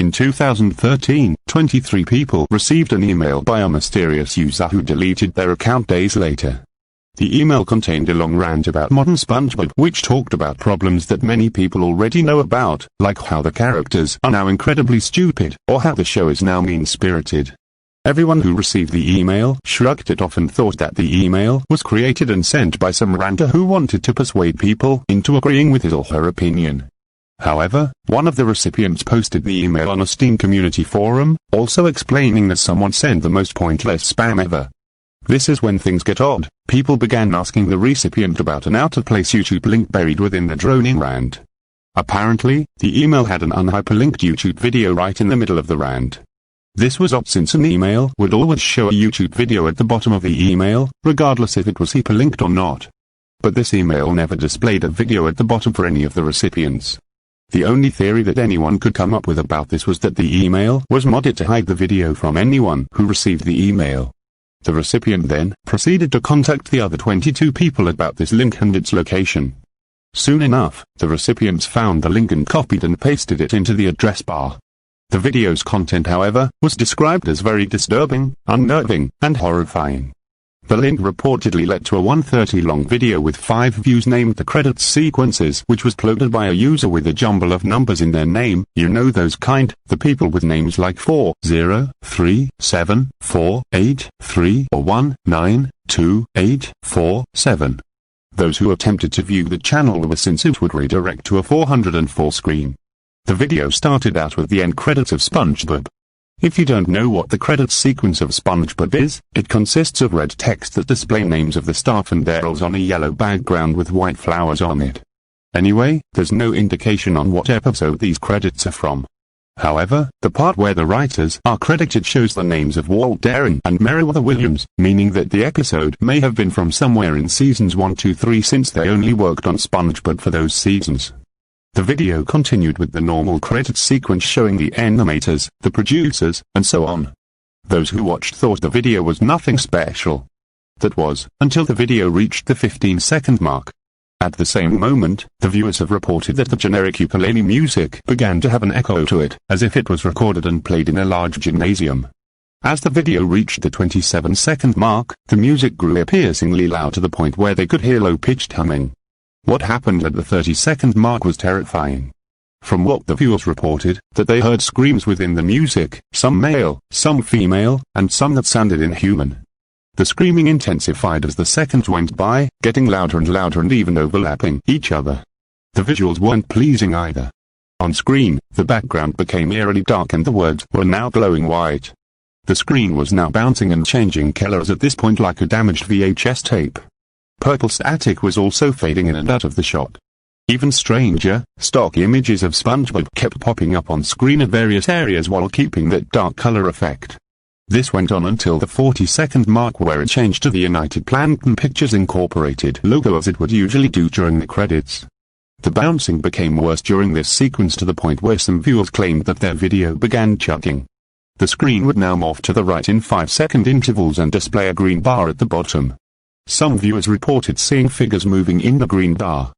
In 2013, 23 people received an email by a mysterious user who deleted their account days later. The email contained a long rant about modern Spongebob, which talked about problems that many people already know about, like how the characters are now incredibly stupid, or how the show is now mean-spirited. Everyone who received the email shrugged it off and thought that the email was created and sent by some ranter who wanted to persuade people into agreeing with his or her opinion. However, one of the recipients posted the email on a Steam community forum, also explaining that someone sent the most pointless spam ever. This is when things get odd. People began asking the recipient about an out-of-place YouTube link buried within the droning rant. Apparently, the email had an unhyperlinked YouTube video right in the middle of the rant. This was odd since an email would always show a YouTube video at the bottom of the email, regardless if it was hyperlinked or not. But this email never displayed a video at the bottom for any of the recipients. The only theory that anyone could come up with about this was that the email was modded to hide the video from anyone who received the email. The recipient then proceeded to contact the other 22 people about this link and its location. Soon enough, the recipients found the link and copied and pasted it into the address bar. The video's content, however, was described as very disturbing, unnerving, and horrifying. The link reportedly led to a 1:30-long video with 5 views named The Credits Sequences, which was uploaded by a user with a jumble of numbers in their name, you know those kind, the people with names like 403748 or 192847. Those who attempted to view the channel were since it would redirect to a 404 screen. The video started out with the end credits of Spongebob. If you don't know what the credits sequence of Spongebob is, it consists of red text that display names of the staff and their roles on a yellow background with white flowers on it. Anyway, there's no indication on what episode these credits are from. However, the part where the writers are credited shows the names of Walt Darren and Meriwether Williams, meaning that the episode may have been from somewhere in seasons 1, 2, 3 since they only worked on Spongebob for those seasons. The video continued with the normal credits sequence showing the animators, the producers, and so on. Those who watched thought the video was nothing special. That was, until the video reached the 15-second mark. At the same moment, the viewers have reported that the generic ukulele music began to have an echo to it, as if it was recorded and played in a large gymnasium. As the video reached the 27-second mark, the music grew piercingly loud to the point where they could hear low-pitched humming. What happened at the 30-second mark was terrifying. From what the viewers reported, that they heard screams within the music, some male, some female, and some that sounded inhuman. The screaming intensified as the seconds went by, getting louder and even overlapping each other. The visuals weren't pleasing either. On screen, the background became eerily dark and the words were now glowing white. The screen was now bouncing and changing colors at this point like a damaged VHS tape. Purple static was also fading in and out of the shot. Even stranger, stock images of Spongebob kept popping up on screen at various areas while keeping that dark color effect. This went on until the 40-second mark where it changed to the United Plankton Pictures Incorporated logo as it would usually do during the credits. The bouncing became worse during this sequence to the point where some viewers claimed that their video began chugging. The screen would now morph to the right in 5-second intervals and display a green bar at the bottom. Some viewers reported seeing figures moving in the green bar.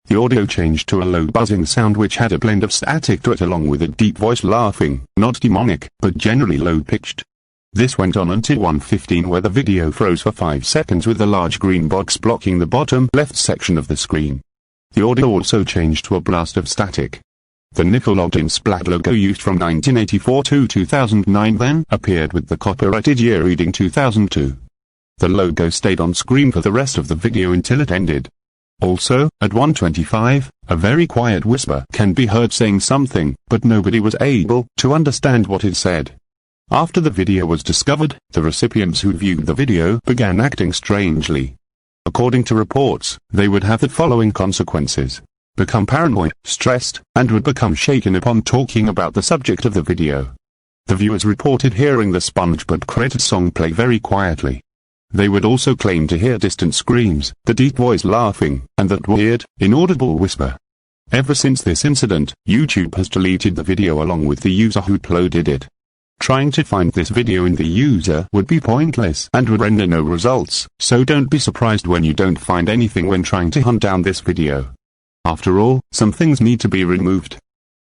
The audio changed to a low buzzing sound which had a blend of static to it along with a deep voice laughing, not demonic, but generally low-pitched. This went on until 1:15 where the video froze for 5 seconds with a large green box blocking the bottom left section of the screen. The audio also changed to a blast of static. The Nickelodeon Splat logo used from 1984 to 2009 then appeared with the copyrighted year reading 2002. The logo stayed on screen for the rest of the video until it ended. Also, at 1:25, a very quiet whisper can be heard saying something, but nobody was able to understand what it said. After the video was discovered, the recipients who viewed the video began acting strangely. According to reports, they would have the following consequences: become paranoid, stressed, and would become shaken upon talking about the subject of the video. The viewers reported hearing the Spongebob credits song play very quietly. They would also claim to hear distant screams, the deep voice laughing, and that weird, inaudible whisper. Ever since this incident, YouTube has deleted the video along with the user who uploaded it. Trying to find this video in the user would be pointless and would render no results, so don't be surprised when you don't find anything when trying to hunt down this video. After all, some things need to be removed.